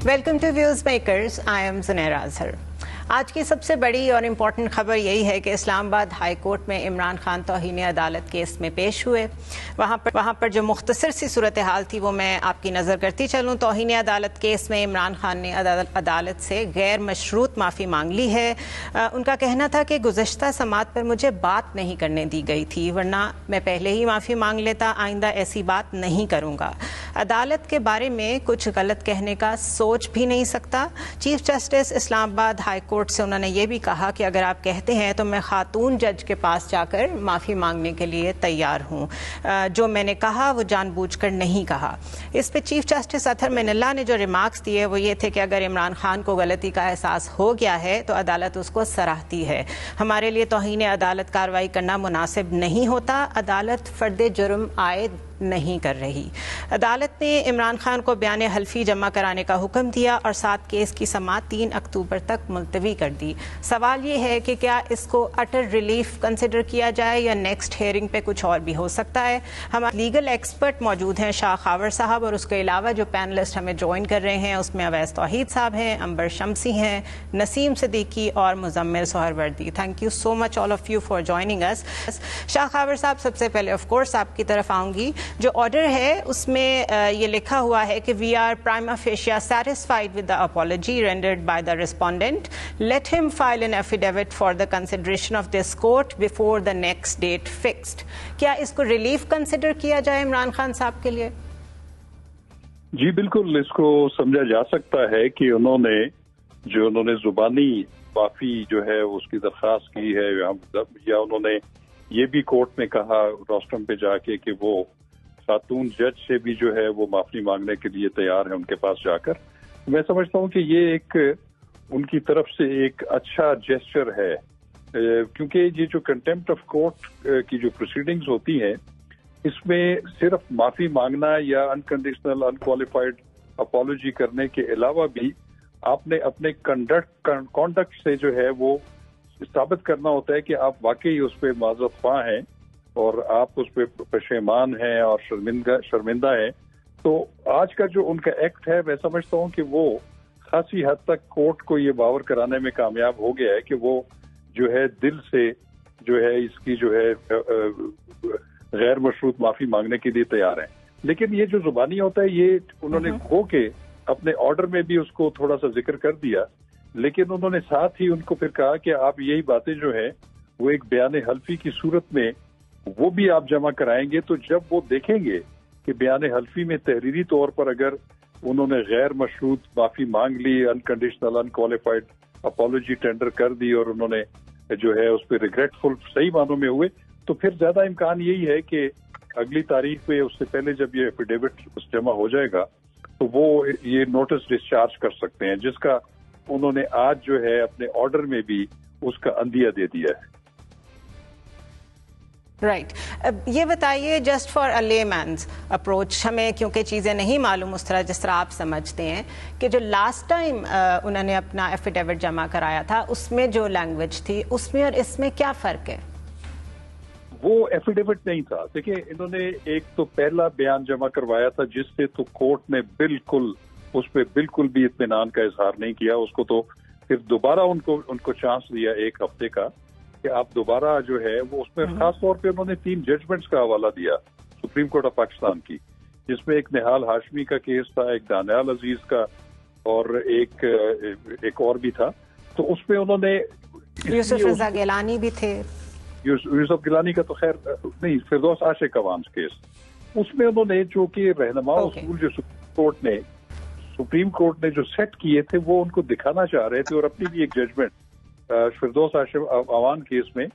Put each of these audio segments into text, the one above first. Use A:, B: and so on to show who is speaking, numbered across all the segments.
A: Welcome to views makers. I am Zunaira Azhar. آج کی سب سے بڑی اور امپورٹنٹ خبر یہی ہے کہ اسلام آباد ہائی کورٹ میں عمران خان توہین عدالت کیس میں پیش ہوئے. وہاں پر جو مختصر سی صورتحال تھی وہ میں آپ کی نظر کرتی چلوں. توہین عدالت کیس میں عمران خان نے عدالت سے غیر مشروط معافی مانگ لی ہے. ان کا کہنا تھا کہ گزشتہ سماعت پر مجھے بات نہیں کرنے دی گئی تھی، ورنہ میں پہلے ہی معافی مانگ لیتا، آئندہ ایسی بات نہیں کروں گا. عدالت کے بارے میں کچھ غلط کہنے کا سوچ بھی نہیں سکتا. چیف جسٹس اسلام آباد ہائی کورٹ سے انہوں نے یہ بھی کہا کہ اگر آپ کہتے ہیں تو میں خاتون جج کے پاس جا کر معافی مانگنے کے لیے تیار ہوں. جو میں نے کہا وہ جان بوجھ کر نہیں کہا. اس پہ چیف جسٹس اطہر مناللہ نے جو ریمارکس دیے وہ یہ تھے کہ اگر عمران خان کو غلطی کا احساس ہو گیا ہے تو عدالت اس کو سراہتی ہے. ہمارے لیے توہین عدالت کارروائی کرنا مناسب نہیں ہوتا. عدالت فرد جرم عائد نہیں کر رہی. عدالت نے عمران خان کو بیان حلفی جمع کرانے کا حکم دیا اور 7 کیس کی سماعت 3 اکتوبر تک ملتوی کر دی. سوال یہ ہے کہ کیا اس کو اٹر ریلیف کنسیڈر کیا جائے یا نیکسٹ ہیئرنگ پہ کچھ اور بھی ہو سکتا ہے. ہمارے لیگل ایکسپرٹ موجود ہیں شاہ خاور صاحب، اور اس کے علاوہ جو پینلسٹ ہمیں جوائن کر رہے ہیں اس میں اویس توحید صاحب ہیں، عنبر شمسی ہیں، نسیم صدیقی اور Muzammil Suhrawardy. Thank you so much all of you for joining us. Shah Khawar صاحب، سب سے پہلے آف کورس آپ کی طرف آؤں گی. جو آرڈر ہے اس میں یہ لکھا ہوا ہے کہ we are prima facie satisfied with the apology rendered by the respondent. Let ہم file an affidavit for the consideration of this court before the next date fixed. کیا اس کو ریلیف کنسیڈر کیا جائے عمران خان صاحب کے لیے؟
B: جی بالکل، اس کو سمجھا جا سکتا ہے کہ انہوں نے زبانی معافی جو ہے اس کی درخواست کی ہے، یا انہوں نے یہ بھی کورٹ میں کہا روسٹرم پہ جا کے کہ وہ خاتون جج سے بھی جو ہے وہ معافی مانگنے کے لیے تیار ہے ان کے پاس جا کر. میں سمجھتا ہوں کہ یہ ایک ان کی طرف سے ایک اچھا جیسچر ہے، کیونکہ یہ جو کنٹمپٹ آف کورٹ کی جو پروسیڈنگز ہوتی ہیں اس میں صرف معافی مانگنا یا انکنڈیشنل انکوالیفائڈ اپالوجی کرنے کے علاوہ بھی آپ نے اپنے کانڈکٹ سے جو ہے وہ ثابت کرنا ہوتا ہے کہ آپ واقعی اس پہ معذرت خواہ ہیں اور آپ اس پہ پشیمان ہیں اور شرمندہ ہیں. تو آج کا جو ان کا ایکٹ ہے میں سمجھتا ہوں کہ وہ خاصی حد تک کورٹ کو یہ باور کرانے میں کامیاب ہو گیا ہے کہ وہ جو ہے دل سے جو ہے اس کی جو ہے غیر مشروط معافی مانگنے کے لیے تیار ہیں. لیکن یہ جو زبانی ہوتا ہے یہ انہوں نے کھو کے اپنے آرڈر میں بھی اس کو تھوڑا سا ذکر کر دیا، لیکن انہوں نے ساتھ ہی ان کو پھر کہا کہ آپ یہی باتیں جو ہیں وہ ایک بیان حلفی کی صورت میں وہ بھی آپ جمع کرائیں گے. تو جب وہ دیکھیں گے کہ بیان حلفی میں تحریری طور پر اگر انہوں نے غیر مشروط معافی مانگ لی، انکنڈیشنل انکوالیفائڈ اپالوجی ٹینڈر کر دی اور انہوں نے جو ہے اس پہ ریگریٹفل صحیح معنوں میں ہوئے، تو پھر زیادہ امکان یہی ہے کہ اگلی تاریخ پہ اس سے پہلے جب یہ ایفیڈیوٹ جمع ہو جائے گا تو وہ یہ نوٹس ڈسچارج کر سکتے ہیں، جس کا انہوں نے آج جو ہے اپنے آرڈر میں بھی اس کا عندیہ دے دیا ہے.
A: رائٹ. یہ بتائیے جسٹ فار اے لے مینز اپروچ، ہمیں کیونکہ چیزیں نہیں معلوم اس طرح جس طرح آپ سمجھتے ہیں، کہ جو لاسٹ ٹائم انہوں نے اپنا ایفیڈیوٹ جمع کرایا تھا اس میں جو لینگویج تھی اس میں اور اس میں کیا فرق ہے؟
B: وہ ایفیڈیوٹ نہیں تھا. دیکھیں انہوں نے ایک تو پہلا بیان جمع کروایا تھا جس سے تو کورٹ نے بالکل اس پہ بالکل بھی اطمینان کا اظہار نہیں کیا. اس کو تو پھر دوبارہ ان کو چانس دیا 1 ہفتے کا کہ آپ دوبارہ جو ہے وہ اس میں خاص طور پہ انہوں نے 3 ججمنٹس کا حوالہ دیا سپریم کورٹ آف پاکستان کی، جس میں ایک نہال ہاشمی کا کیس تھا، ایک دانیال عزیز کا اور ایک اور بھی تھا. تو اس میں انہوں نے
A: یوسف رضا گیلانی بھی تھے.
B: یوسف گیلانی کا تو خیر نہیں، فردوس عاشق عوانس کیس. اس میں انہوں نے جو کہ رہنما اصول جو سپریم کورٹ نے جو سیٹ کیے تھے وہ ان کو دکھانا چاہ رہے تھے، اور اپنی بھی ایک ججمنٹ فردوس عاشق عوان کیس میں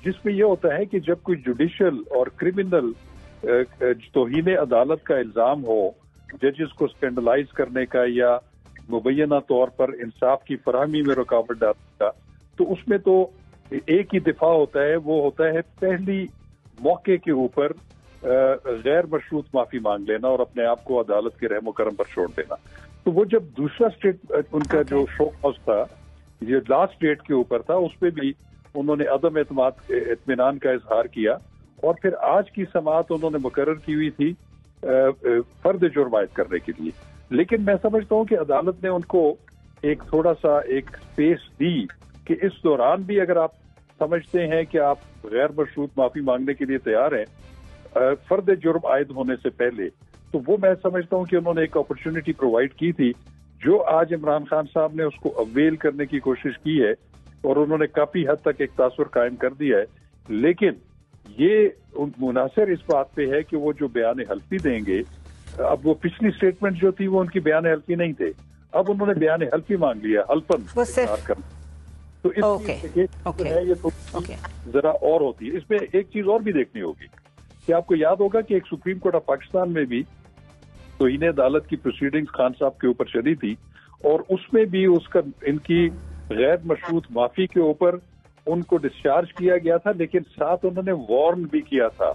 B: جس میں یہ ہوتا ہے کہ جب کوئی جوڈیشل اور کرمنل توہین عدالت کا الزام ہو، ججز کو اسکینڈلائز کرنے کا یا مبینہ طور پر انصاف کی فراہمی میں رکاوٹ ڈالنے کا، تو اس میں تو ایک ہی دفاع ہوتا ہے، وہ ہوتا ہے پہلی موقع کے اوپر غیر مشروط معافی مانگ لینا اور اپنے آپ کو عدالت کے رحم و کرم پر چھوڑ دینا. تو وہ جب دوسرا اسٹیٹ ان کا جو شو کاز تھا یہ لاسٹ ڈیٹ کے اوپر تھا، اس پہ بھی انہوں نے عدم اطمینان کا اظہار کیا، اور پھر آج کی سماعت انہوں نے مقرر کی ہوئی تھی فرد جرم عائد کرنے کے لیے. لیکن میں سمجھتا ہوں کہ عدالت نے ان کو ایک تھوڑا سا ایک اسپیس دی کہ اس دوران بھی اگر آپ سمجھتے ہیں کہ آپ غیر مشروط معافی مانگنے کے لیے تیار ہیں فرد جرم عائد ہونے سے پہلے، تو وہ میں سمجھتا ہوں کہ انہوں نے ایک اپرچونٹی پرووائڈ کی تھی جو آج عمران خان صاحب نے اس کو اویل کرنے کی کوشش کی ہے اور انہوں نے کافی حد تک ایک تاثر قائم کر دیا ہے. لیکن یہ منحصر اس بات پہ ہے کہ وہ جو بیان حلفی دیں گے، اب وہ پچھلی اسٹیٹمنٹ جو تھی وہ ان کی بیان حلفی نہیں تھے، اب انہوں نے بیان حلفی مانگ لیا حلفاً کرنا، تو اس کی ہے یہ تو ذرا اور ہوتی ہے. اس میں ایک چیز اور بھی دیکھنی ہوگی کہ آپ کو یاد ہوگا کہ ایک سپریم کورٹ آف پاکستان میں بھی توہین عدالت کی پروسیڈنگز خان صاحب کے اوپر چلی تھی، اور اس میں بھی ان کی غیر مشروط معافی کے اوپر ان کو ڈسچارج کیا گیا تھا، لیکن ساتھ انہوں نے وارن بھی کیا تھا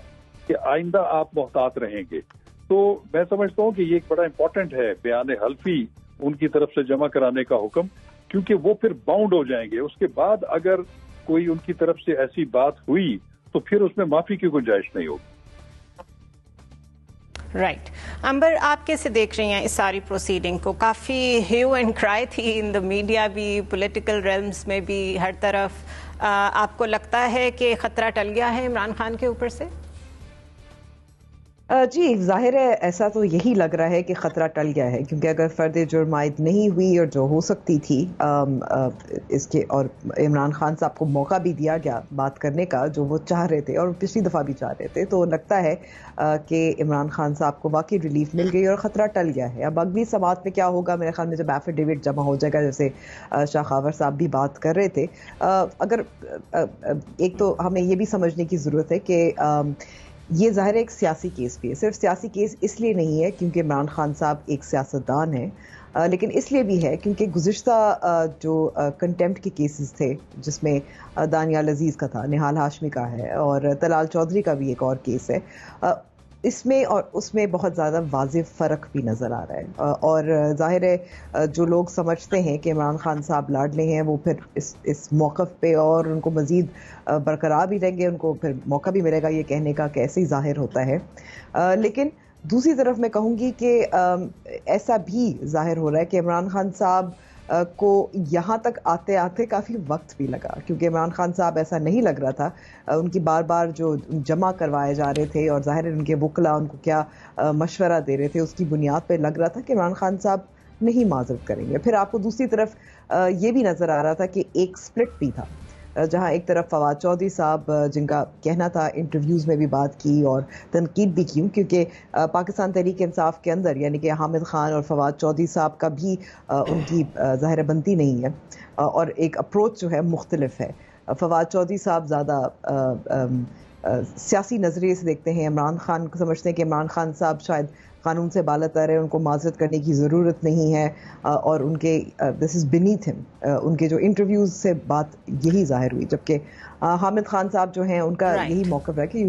B: کہ آئندہ آپ محتاط رہیں گے. تو میں سمجھتا ہوں کہ یہ ایک بڑا امپورٹنٹ ہے بیان حلفی ان کی طرف سے جمع کرانے کا حکم، کیونکہ وہ پھر باؤنڈ ہو جائیں گے. اس کے بعد اگر کوئی ان کی طرف سے ایسی بات ہوئی تو پھر اس میں معافی کی گنجائش نہیں ہوگی.
A: رائٹ. امبر، آپ کیسے دیکھ رہی ہیں اس ساری پروسیڈنگ کو؟ کافی ہیو اینڈ کرائی تھی ان دا میڈیا بھی، پولیٹیکل ریلمز میں بھی، ہر طرف. آپ کو لگتا ہے کہ خطرہ ٹل گیا ہے عمران خان کے اوپر سے؟
C: جی ظاہر ہے ایسا تو یہی لگ رہا ہے کہ خطرہ ٹل گیا ہے، کیونکہ اگر فرد جرم عائد نہیں ہوئی اور جو ہو سکتی تھی اس کے، اور عمران خان صاحب کو موقع بھی دیا گیا بات کرنے کا جو وہ چاہ رہے تھے اور پچھلی دفعہ بھی چاہ رہے تھے، تو لگتا ہے کہ عمران خان صاحب کو واقعی ریلیف مل گئی اور خطرہ ٹل گیا ہے. اب اگلی سماعت میں کیا ہوگا، میرے خیال میں جب ایفیڈیوٹ جمع ہو جائے گا، جیسے شاہ خاور صاحب بھی بات کر رہے تھے، اگر ایک تو ہمیں یہ بھی سمجھنے کی ضرورت ہے کہ یہ ظاہر ایک سیاسی کیس بھی ہے. صرف سیاسی کیس اس لیے نہیں ہے کیونکہ عمران خان صاحب ایک سیاستدان ہیں، لیکن اس لیے بھی ہے کیونکہ گزشتہ جو کنٹیمپٹ کے کیسز تھے، جس میں دانیال عزیز کا تھا، نہال ہاشمی کا ہے، اور طلال چودھری کا بھی ایک اور کیس ہے، اس میں اور اس میں بہت زیادہ واضح فرق بھی نظر آ رہا ہے. اور ظاہر ہے جو لوگ سمجھتے ہیں کہ عمران خان صاحب لاڈلے ہیں، وہ پھر اس موقف پہ اور ان کو مزید برقرار بھی رہیں گے، ان کو پھر موقع بھی ملے گا یہ کہنے کا کہ ایسے ہی ظاہر ہوتا ہے. لیکن دوسری طرف میں کہوں گی کہ ایسا بھی ظاہر ہو رہا ہے کہ عمران خان صاحب کو یہاں تک آتے آتے کافی وقت بھی لگا، کیونکہ عمران خان صاحب ایسا نہیں لگ رہا تھا، ان کی بار بار جو جمع کروائے جا رہے تھے اور ظاہر ان کے وکلا ان کو کیا مشورہ دے رہے تھے، اس کی بنیاد پہ لگ رہا تھا کہ عمران خان صاحب نہیں معذرت کریں گے. پھر آپ کو دوسری طرف یہ بھی نظر آ رہا تھا کہ ایک سپلٹ بھی تھا، جہاں ایک طرف فواد چودھری صاحب جن کا کہنا تھا، انٹرویوز میں بھی بات کی اور تنقید بھی کی، کیونکہ پاکستان تحریک انصاف کے اندر یعنی کہ حامد خان اور فواد چودھری صاحب کا بھی ان کی ظاہر بنتی نہیں ہے، اور ایک اپروچ جو ہے مختلف ہے. فواد چودھری صاحب زیادہ سیاسی نظریے سے دیکھتے ہیں، عمران خان کو سمجھتے ہیں کہ عمران خان صاحب شاید قانون سے بالاتر ہے، ان کو معذرت کرنے کی ضرورت نہیں ہے، اور ان کے دس از بینیتھ ہم، ان کے جو انٹرویوز سے بات یہی ظاہر ہوئی. جبکہ حامد خان صاحب جو ہیں ان کا یہی موقف ہے کہ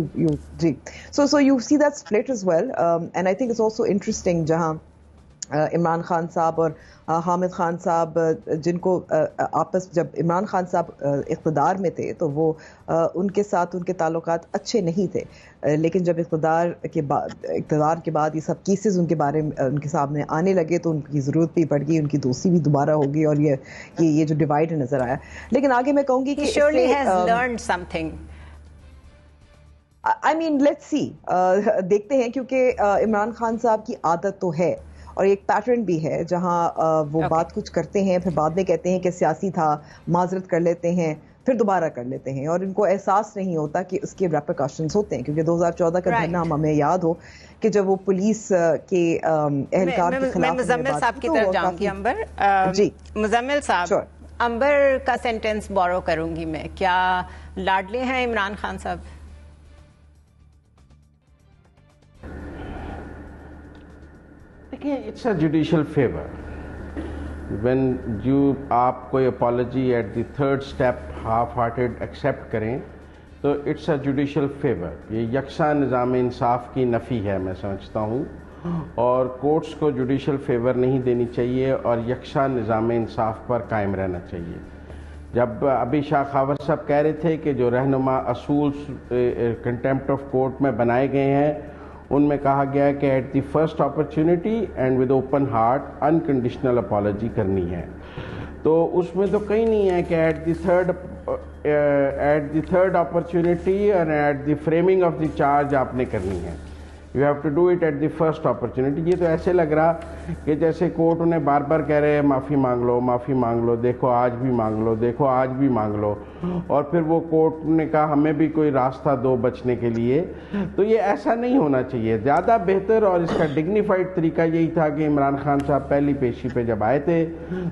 C: جی so you see that split as well, and I think it's also interesting, جہاں عمران خان صاحب اور حامد خان صاحب جن کو آپس، جب عمران خان صاحب اقتدار میں تھے تو وہ ان کے ساتھ ان کے تعلقات اچھے نہیں تھے، لیکن جب اقتدار کے بعد یہ سب کیسز ان کے بارے میں ان کے سامنے آنے لگے تو ان کی ضرورت بھی پڑ گئی، ان کی دوستی بھی دوبارہ ہوگی، اور یہ جو ڈیوائڈ نظر آیا. لیکن آگے میں کہوں گی کہ I mean let's see، دیکھتے ہیں، کیونکہ عمران خان صاحب کی عادت تو ہے اور ایک پیٹرن بھی ہے جہاں وہ بات کچھ کرتے ہیں، پھر بعد میں کہتے ہیں کہ سیاسی تھا، معذرت کر لیتے ہیں، پھر دوبارہ کر لیتے ہیں، اور ان کو احساس نہیں ہوتا کہ اس کے ریپریکاشنز ہوتے ہیں. کیونکہ 2014 کا دھرنا ہمیں یاد ہو کہ جب وہ پولیس کے اہلکار کے خلاف،
A: میں مزمل صاحب کی طرف جاؤں گی. امبر جی، مزمل صاحب، امبر کا سینٹینس بورو کروں گی میں، کیا لاڈلے ہیں عمران خان صاحب؟
D: It's a judicial favor. When آپ کوئی apology at the third step half hearted accept کریں تو اٹس اے جوڈیشل فیور. یہ یکساں نظام انصاف کی نفی ہے میں سمجھتا ہوں، اور کورٹس کو جوڈیشل فیور نہیں دینی چاہیے اور یکساں نظام انصاف پر قائم رہنا چاہیے. جب ابھی شاہ خاور صاحب کہہ رہے تھے کہ جو رہنما اصول کنٹیمپٹ آف کورٹ میں بنائے گئے ہیں ان میں کہا گیا ہے کہ at the first opportunity and with open heart unconditional apology کرنی ہے. تو اس میں تو کہیں نہیں ہے کہ ایٹ دی تھرڈ اپرچونٹی اور at the framing of the charge آپ نے کرنی ہے. You have to do it at the first opportunity. یہ تو ایسے لگ رہا کہ جیسے کورٹ انہیں بار بار کہہ رہے ہیں معافی مانگ لو, معافی مانگ لو, دیکھو آج بھی مانگ لو, دیکھو آج بھی مانگ لو, اور پھر وہ کورٹ نے کہا ہمیں بھی کوئی راستہ دو بچنے کے لیے. تو یہ ایسا نہیں ہونا چاہیے. زیادہ بہتر اور اس کا ڈگنیفائڈ طریقہ یہی تھا کہ عمران خان صاحب پہلی پیشی پہ جب آئے تھے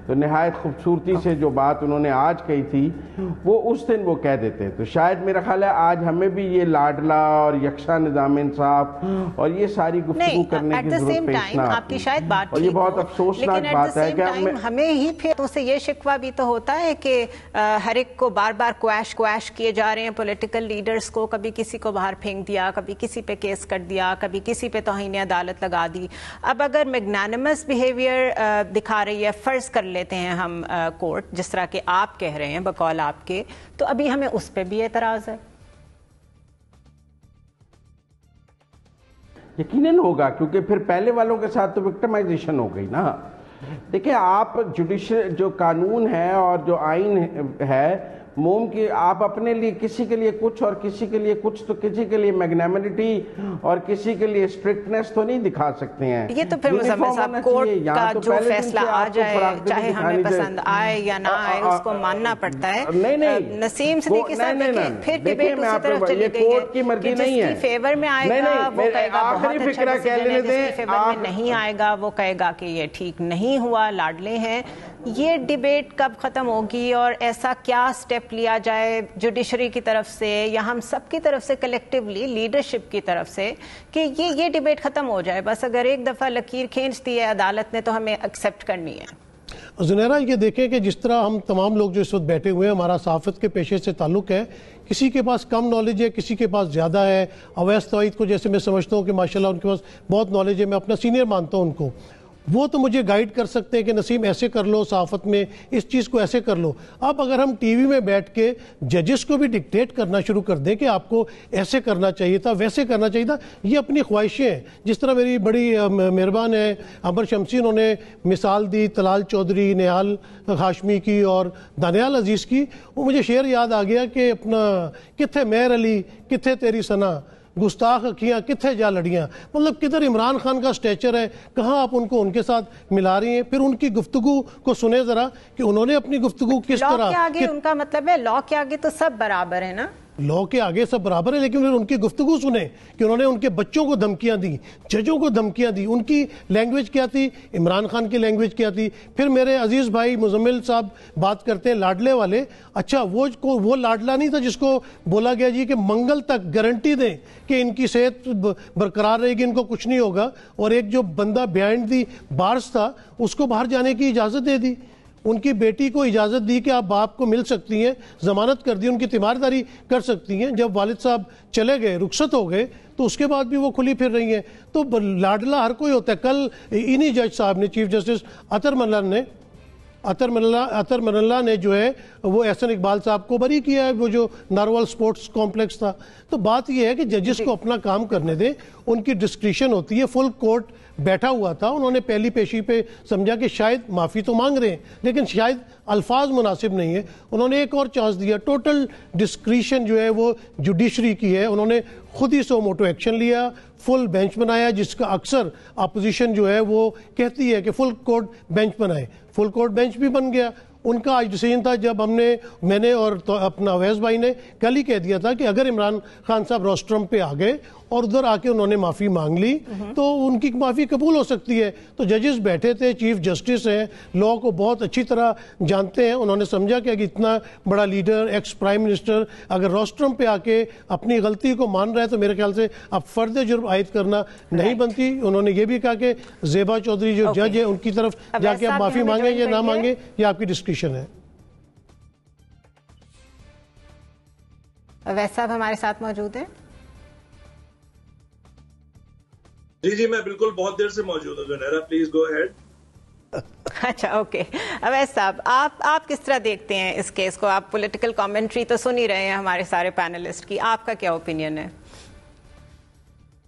D: تو نہایت خوبصورتی سے جو بات انہوں نے آج کہی تھی وہ اس دن وہ کہہ دیتے. تو شاید میرا خیال ہے آج ہمیں بھی یہ لاڈلا اور یکساں نظام انصاف اور یہ ساری گفتگو کرنے کی ضرورت پیش نہ آتی. اور یہ بہت افسوسناک بات ہے کہ
A: ہمیں ہی پھر اسے یہ شکوہ بھی تو ہوتا ہے کہ ہر ایک کو بار بار کویش کیے جا رہے ہیں پولیٹیکل لیڈرز کو. کبھی کسی کو باہر پھینک دیا, کبھی کسی پہ کیس کر دیا, کبھی کسی پہ توہین عدالت لگا دی. اب اگر میگنانمس بیہیویئر دکھا رہی ہے, فرض کر لیتے ہیں ہم کورٹ, جس طرح کہ آپ کہہ رہے ہیں بقول آپ کے, تو ابھی ہمیں اس پہ بھی اعتراض ہے.
D: یقیناً ہوگا, کیونکہ پھر پہلے والوں کے ساتھ تو وکٹمائزیشن ہو گئی نا. دیکھیں آپ جوڈیشل جو قانون ہے اور جو آئین ہے موم کی, آپ اپنے لیے کسی کے لیے کچھ اور کسی کے لیے کچھ, تو کسی کے لیے میگنیمٹی اور کسی کے لیے اسٹرکٹنیس تو نہیں دکھا سکتے ہیں.
A: یہ تو پھر مزمل صاحب کورٹ کا جو فیصلہ آ جائے, چاہے ہمیں پسند آئے یا نہ آئے, اس کو ماننا پڑتا ہے. نسیم صدیقی صاحب پھر ڈیبیٹ اسی طرف چلی گئی ہے کہ جس کی فیور میں آئے گا وہ کہے گا بہت اچھا ڈیسیجن ہے, جس کی فیور میں نہیں آئے گا وہ کہے گا کہ یہ ٹھیک نہیں ہوا, لاڈلے ہیں. یہ ڈیبیٹ کب ختم ہوگی اور ایسا کیا سٹیپ لیا جائے جوڈیشری کی طرف سے یا ہم سب کی طرف سے کلیکٹیولی لیڈرشپ کی طرف سے کہ یہ ڈیبیٹ ختم ہو جائے؟ بس اگر ایک دفعہ لکیر کھینچ دی ہے عدالت نے تو ہمیں ایکسیپٹ کرنی ہے.
E: زنیرہ یہ دیکھیں کہ جس طرح ہم تمام لوگ جو اس وقت بیٹھے ہوئے ہیں, ہمارا صحافت کے پیشے سے تعلق ہے, کسی کے پاس کم نالج ہے, کسی کے پاس زیادہ ہے. اویس توحید کو جیسے میں سمجھتا ہوں کہ ماشاءاللہ ان کے پاس بہت نالج ہے, میں اپنا سینئر مانتا ہوں ان کو. وہ تو مجھے گائیڈ کر سکتے ہیں کہ نسیم ایسے کر لو, صحافت میں اس چیز کو ایسے کر لو. اب اگر ہم ٹی وی میں بیٹھ کے ججز کو بھی ڈکٹیٹ کرنا شروع کر دیں کہ آپ کو ایسے کرنا چاہیے تھا, ویسے کرنا چاہیے تھا, یہ اپنی خواہشیں ہیں. جس طرح میری بڑی مہربان ہے عمر شمسی, انہوں نے مثال دی طلال چودھری, نہال ہاشمی کی اور دانیال عزیز کی. وہ مجھے شعر یاد آ گیا کہ اپنا کتھے مہر علی کتھے تیری ثنا, گستاخ اکھیاں کتھے جا لڑیاں. مطلب کدھر عمران خان کا سٹیچر ہے, کہاں آپ ان کو ان کے ساتھ ملا رہی ہیں. پھر ان کی گفتگو کو سنیں ذرا کہ انہوں نے اپنی گفتگو کس طرح.
A: لاء کے آگے ان کا مطلب ہے لاء کے آگے تو سب برابر ہیں نا,
E: لاء کے آگے سب برابر ہے, لیکن ان کی گفتگو سنیں کہ انہوں نے ان کے بچوں کو دھمکیاں دی, ججوں کو دھمکیاں دی. ان کی لینگویج کیا تھی, عمران خان کی لینگویج کیا تھی. پھر میرے عزیز بھائی مزمل صاحب بات کرتے ہیں لاڈلے والے. اچھا وہ لاڈلا نہیں تھا جس کو بولا گیا جی کہ منگل تک گارنٹی دیں کہ ان کی صحت برقرار رہے گی, ان کو کچھ نہیں ہوگا, اور ایک جو بندہ بیہائنڈ دی بارز تھا اس کو باہر جانے کی اجازت دے دی. ان کی بیٹی کو اجازت دی کہ آپ باپ کو مل سکتی ہیں, ضمانت کر دی, ان کی تیمارداری کر سکتی ہیں. جب والد صاحب چلے گئے, رخصت ہو گئے, تو اس کے بعد بھی وہ کھلی پھر رہی ہیں. تو لاڈلا ہر کوئی ہوتا ہے. کل انہی جج صاحب نے, چیف جسٹس عطر من اللہ نے جو ہے وہ احسن اقبال صاحب کو بری کیا ہے, وہ جو ناروال سپورٹس کمپلیکس تھا. تو بات یہ ہے کہ ججز کو اپنا کام کرنے دیں, ان کی ڈسکریشن ہوتی ہے. فل کورٹ بیٹھا ہوا تھا, انہوں نے پہلی پیشی پہ سمجھا کہ شاید معافی تو مانگ رہے ہیں لیکن شاید الفاظ مناسب نہیں ہے, انہوں نے ایک اور چانس دیا. ٹوٹل ڈسکریشن جو ہے وہ جوڈیشری کی ہے, انہوں نے خود ہی سو موٹو ایکشن لیا, فل بینچ بنایا, جس کا اکثر اپوزیشن جو ہے وہ کہتی ہے کہ فل کورٹ بینچ بنائے. فل کورٹ بینچ بھی بن گیا. ان کا آج ڈیسیجن تھا, جب میں نے اور اپنا اویس بھائی نے کل ہی کہہ دیا تھا کہ اگر عمران خان صاحب روسٹرم پہ آ گئے اور ادھر آ کے انہوں نے معافی مانگ لی تو ان کی معافی قبول ہو سکتی ہے. تو ججز بیٹھے تھے, چیف جسٹس ہیں, لاء کو بہت اچھی طرح جانتے ہیں, انہوں نے سمجھا کہ اگر اتنا بڑا لیڈر, ایکس پرائم منسٹر اگر روسٹرم پہ آ کے اپنی غلطی کو مان رہا ہے تو میرے خیال سے اب فرد جرم عائد کرنا نہیں بنتی. انہوں نے یہ بھی کہا کہ زیبا چودھری جو جج ہے ان کی طرف جا کے آپ معافی مانگیں یا نہ مانگیں یہ آپ کی ڈسکریشن ہے.
A: اویس صاحب ہمارے ساتھ موجود ہیں.
F: جی میں بالکل بہت دیر سے موجود ہوں زنیرہ, پلیز گو ہیڈ.
A: اچھا اوکے. اویس صاحب آپ کس طرح دیکھتے ہیں اس کیس کو؟ آپ پولیٹیکل کامنٹری تو سن ہی رہے ہیں ہمارے سارے پینلسٹ کی, آپ کا کیا اوپینین ہے؟